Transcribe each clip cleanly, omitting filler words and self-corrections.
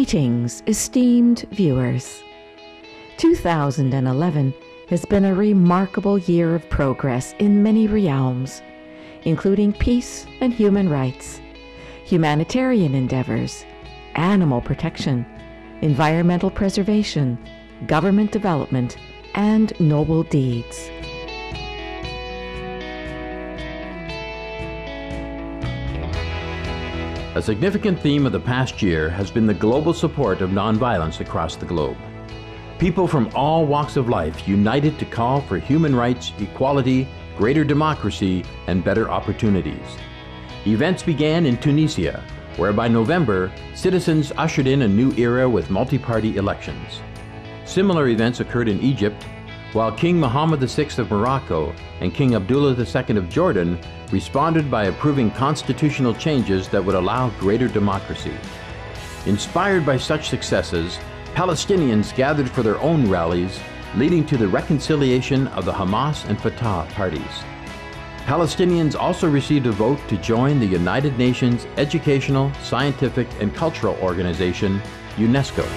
Greetings, esteemed viewers. 2011 has been a remarkable year of progress in many realms, including peace and human rights, humanitarian endeavors, animal protection, environmental preservation, government development, and noble deeds. A significant theme of the past year has been the global support of nonviolence across the globe. People from all walks of life united to call for human rights, equality, greater democracy, and better opportunities. Events began in Tunisia, where by November, citizens ushered in a new era with multi-party elections. Similar events occurred in Egypt, while King Mohammed VI of Morocco and King Abdullah II of Jordan responded by approving constitutional changes that would allow greater democracy. Inspired by such successes, Palestinians gathered for their own rallies, leading to the reconciliation of the Hamas and Fatah parties. Palestinians also received a vote to join the United Nations Educational, Scientific, and Cultural Organization, UNESCO.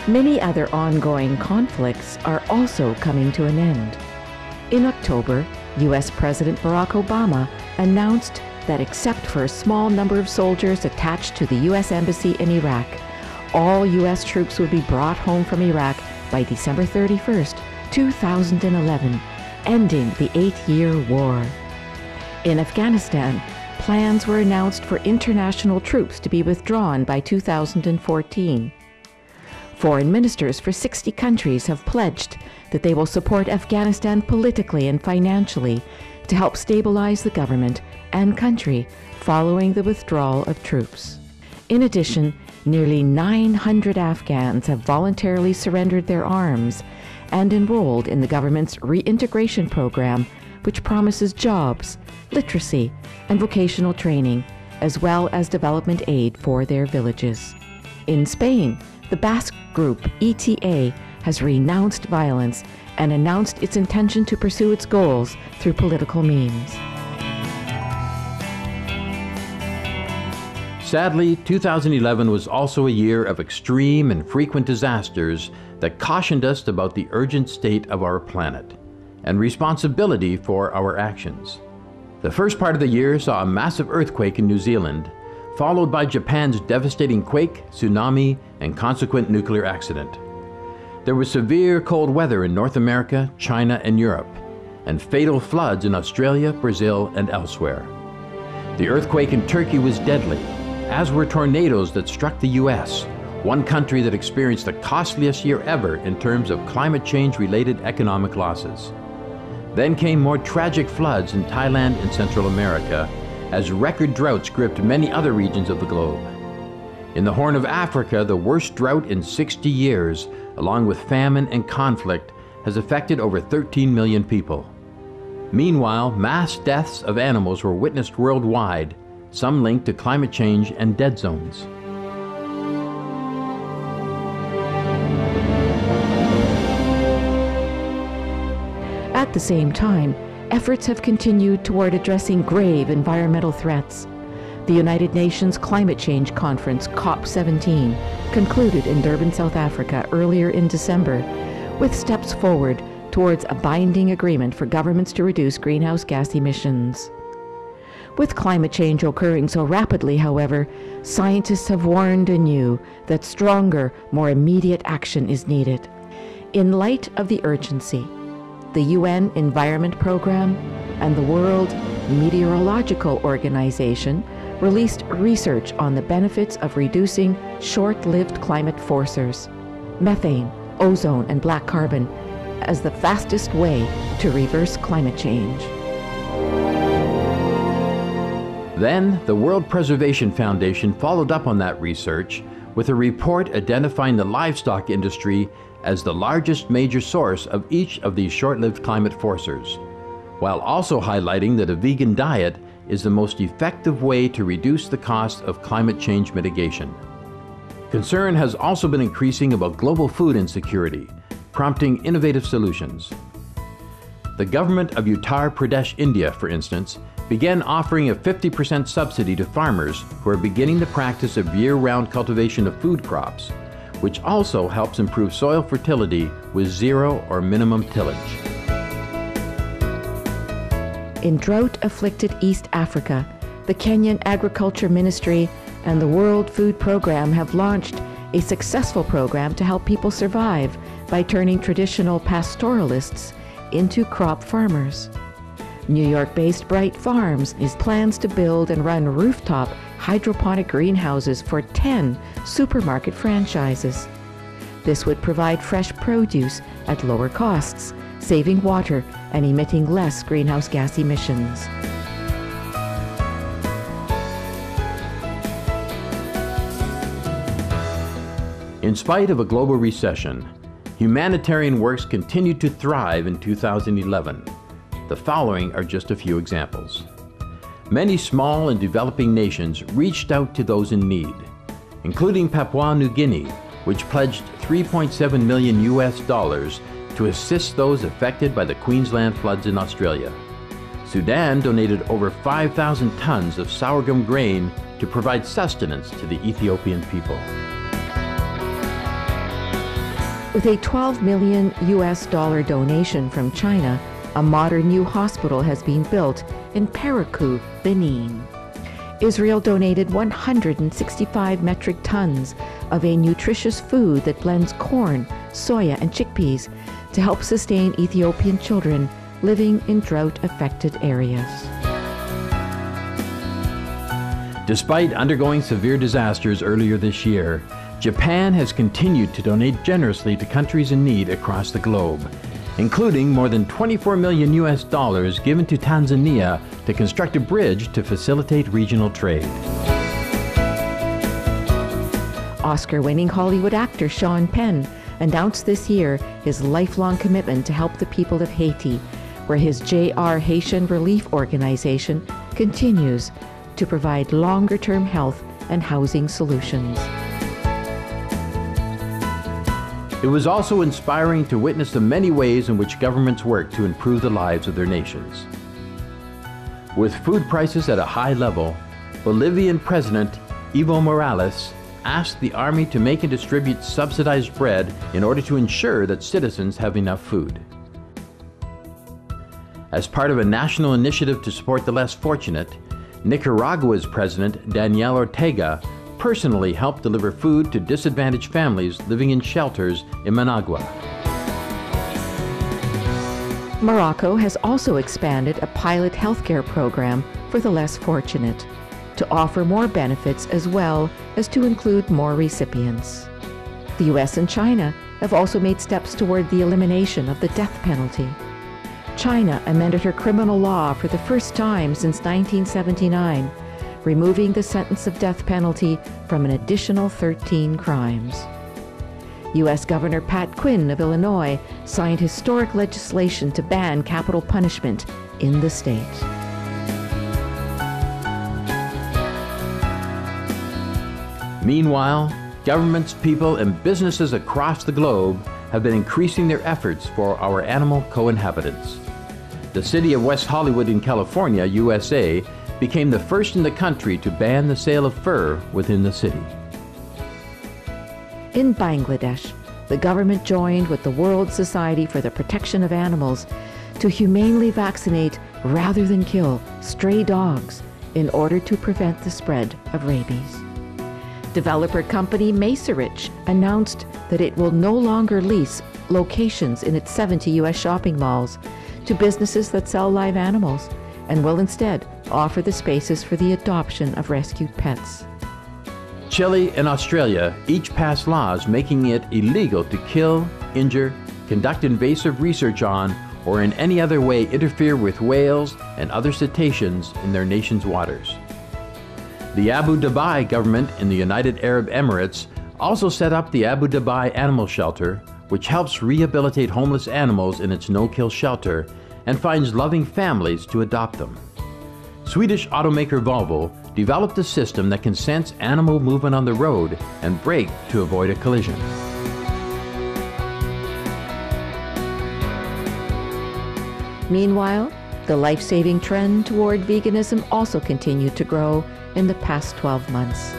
Many other ongoing conflicts are also coming to an end. In October, U.S. President Barack Obama announced that except for a small number of soldiers attached to the U.S. Embassy in Iraq, all U.S. troops would be brought home from Iraq by December 31st, 2011, ending the 8-year war. In Afghanistan, plans were announced for international troops to be withdrawn by 2014. Foreign ministers for 60 countries have pledged that they will support Afghanistan politically and financially to help stabilize the government and country following the withdrawal of troops. In addition, nearly 900 Afghans have voluntarily surrendered their arms and enrolled in the government's reintegration program, which promises jobs, literacy, and vocational training, as well as development aid for their villages. In Spain, the Basque group ETA has renounced violence and announced its intention to pursue its goals through political means. Sadly, 2011 was also a year of extreme and frequent disasters that cautioned us about the urgent state of our planet and responsibility for our actions. The first part of the year saw a massive earthquake in New Zealand, followed by Japan's devastating quake, tsunami, and consequent nuclear accident. There was severe cold weather in North America, China, and Europe, and fatal floods in Australia, Brazil, and elsewhere. The earthquake in Turkey was deadly, as were tornadoes that struck the U.S., one country that experienced the costliest year ever in terms of climate change-related economic losses. Then came more tragic floods in Thailand and Central America, as record droughts gripped many other regions of the globe. In the Horn of Africa, the worst drought in 60 years, along with famine and conflict, has affected over 13 million people. Meanwhile, mass deaths of animals were witnessed worldwide, some linked to climate change and dead zones. At the same time, efforts have continued toward addressing grave environmental threats. The United Nations Climate Change Conference, COP17, concluded in Durban, South Africa earlier in December, with steps forward towards a binding agreement for governments to reduce greenhouse gas emissions. With climate change occurring so rapidly, however, scientists have warned anew that stronger, more immediate action is needed. In light of the urgency, the UN Environment Programme and the World Meteorological Organization released research on the benefits of reducing short-lived climate forcers, methane, ozone, and black carbon, as the fastest way to reverse climate change. Then, the World Preservation Foundation followed up on that research with a report identifying the livestock industry as the largest major source of each of these short-lived climate forcers, while also highlighting that a vegan diet is the most effective way to reduce the cost of climate change mitigation. Concern has also been increasing about global food insecurity, prompting innovative solutions. The government of Uttar Pradesh, India, for instance, began offering a 50% subsidy to farmers who are beginning the practice of year-round cultivation of food crops, which also helps improve soil fertility with zero or minimum tillage. In drought-afflicted East Africa, the Kenyan Agriculture Ministry and the World Food Program have launched a successful program to help people survive by turning traditional pastoralists into crop farmers. New York-based Bright Farms is plans to build and run rooftop hydroponic greenhouses for 10 supermarket franchises. This would provide fresh produce at lower costs, saving water and emitting less greenhouse gas emissions. In spite of a global recession, humanitarian works continued to thrive in 2011. The following are just a few examples. Many small and developing nations reached out to those in need, including Papua New Guinea, which pledged $3.7 million to assist those affected by the Queensland floods in Australia. Sudan donated over 5,000 tons of sorghum grain to provide sustenance to the Ethiopian people. With a $12 million donation from China, a modern new hospital has been built in Parakou, Benin. Israel donated 165 metric tons of a nutritious food that blends corn, soya, and chickpeas to help sustain Ethiopian children living in drought-affected areas. Despite undergoing severe disasters earlier this year, Japan has continued to donate generously to countries in need across the globe, including more than $24 million given to Tanzania to construct a bridge to facilitate regional trade. Oscar-winning Hollywood actor Sean Penn announced this year his lifelong commitment to help the people of Haiti, where his JR Haitian Relief Organization continues to provide longer-term health and housing solutions. It was also inspiring to witness the many ways in which governments work to improve the lives of their nations. With food prices at a high level, Bolivian President Evo Morales asked the army to make and distribute subsidized bread in order to ensure that citizens have enough food. As part of a national initiative to support the less fortunate, Nicaragua's President Daniel Ortega personally helped deliver food to disadvantaged families living in shelters in Managua. Morocco has also expanded a pilot healthcare program for the less fortunate to offer more benefits as well as to include more recipients. The US and China have also made steps toward the elimination of the death penalty. China amended her criminal law for the first time since 1979, removing the sentence of death penalty from an additional 13 crimes. U.S. Governor Pat Quinn of Illinois signed historic legislation to ban capital punishment in the state. Meanwhile, governments, people, and businesses across the globe have been increasing their efforts for our animal co-inhabitants. The city of West Hollywood in California, USA, became the first in the country to ban the sale of fur within the city. In Bangladesh, the government joined with the World Society for the Protection of Animals to humanely vaccinate rather than kill stray dogs in order to prevent the spread of rabies. Developer company Macerich announced that it will no longer lease locations in its 70 U.S. shopping malls to businesses that sell live animals and will instead offer the spaces for the adoption of rescued pets. Chile and Australia each passed laws making it illegal to kill, injure, conduct invasive research on, or in any other way interfere with whales and other cetaceans in their nation's waters. The Abu Dhabi government in the United Arab Emirates also set up the Abu Dhabi Animal Shelter, which helps rehabilitate homeless animals in its no-kill shelter and finds loving families to adopt them. Swedish automaker Volvo developed a system that can sense animal movement on the road and brake to avoid a collision. Meanwhile, The life-saving trend toward veganism also continued to grow in the past 12 months.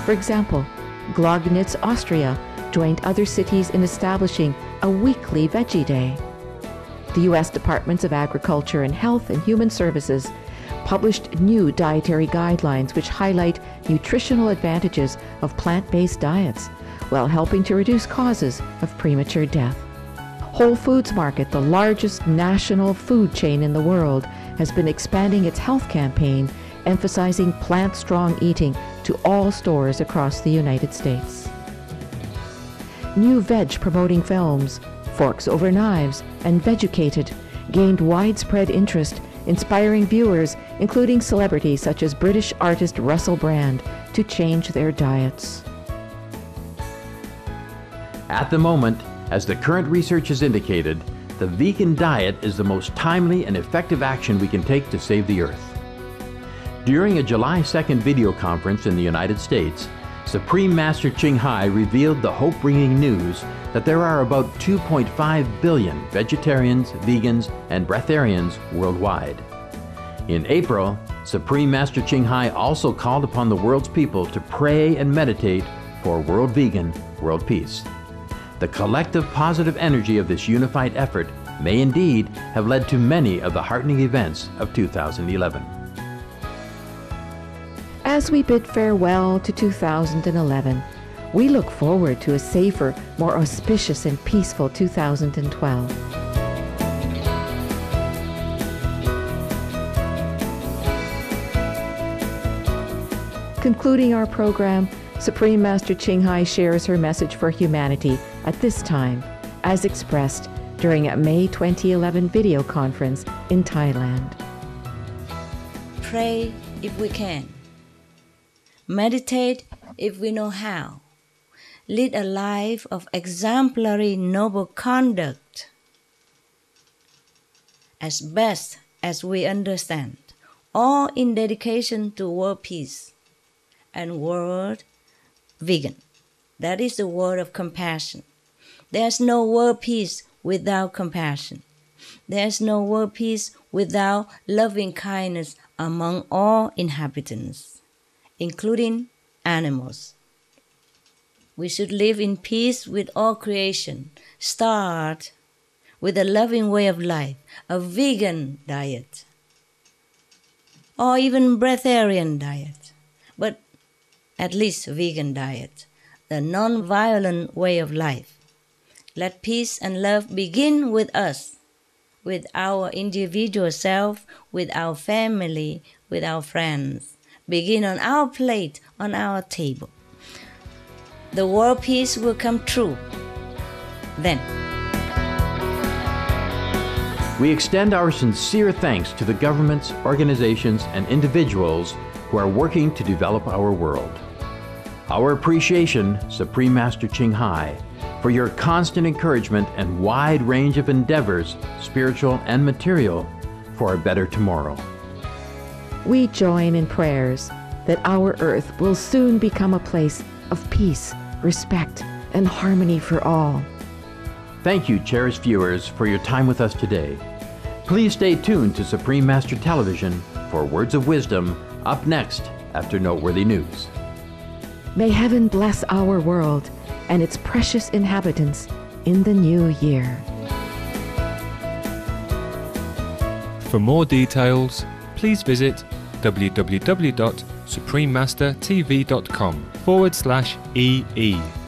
For example, Glognitz, Austria, joined other cities in establishing a weekly Veggie Day. The U.S. Departments of Agriculture and Health and Human Services published new dietary guidelines which highlight nutritional advantages of plant-based diets while helping to reduce causes of premature death. Whole Foods Market, the largest national food chain in the world, has been expanding its health campaign, emphasizing plant-strong eating to all stores across the United States. New veg-promoting films, Forks Over Knives and Vegucated, gained widespread interest, inspiring viewers, including celebrities such as British artist Russell Brand, to change their diets. At the moment, as the current research has indicated, the vegan diet is the most timely and effective action we can take to save the Earth. During a July 2nd video conference in the United States, Supreme Master Ching Hai revealed the hope-bringing news that there are about 2.5 billion vegetarians, vegans, and breatharians worldwide. In April, Supreme Master Ching Hai also called upon the world's people to pray and meditate for world vegan, world peace. The collective positive energy of this unified effort may indeed have led to many of the heartening events of 2011. As we bid farewell to 2011, we look forward to a safer, more auspicious and peaceful 2012. Concluding our program, Supreme Master Ching Hai shares her message for humanity at this time, as expressed during a May 2011 video conference in Thailand. Pray if we can. Meditate if we know how. Lead a life of exemplary noble conduct as best as we understand, all in dedication to world peace and world vegan. That is the word of compassion. There's no world peace without compassion. There's no world peace without loving kindness among all inhabitants, including animals. We should live in peace with all creation. Start with a loving way of life, a vegan diet, or even breatharian diet, but at least vegan diet, the non-violent way of life. Let peace and love begin with us, with our individual self, with our family, with our friends. Begin on our plate, on our table. The world peace will come true then. We extend our sincere thanks to the governments, organizations, and individuals who are working to develop our world. Our appreciation, Supreme Master Ching Hai, for your constant encouragement and wide range of endeavors, spiritual and material, for a better tomorrow. We join in prayers that our earth will soon become a place of peace, respect, and harmony for all. Thank you, cherished viewers, for your time with us today. Please stay tuned to Supreme Master Television for words of wisdom up next after noteworthy news. May heaven bless our world and its precious inhabitants in the new year. For more details, please visit www.suprememastertv.com/EE.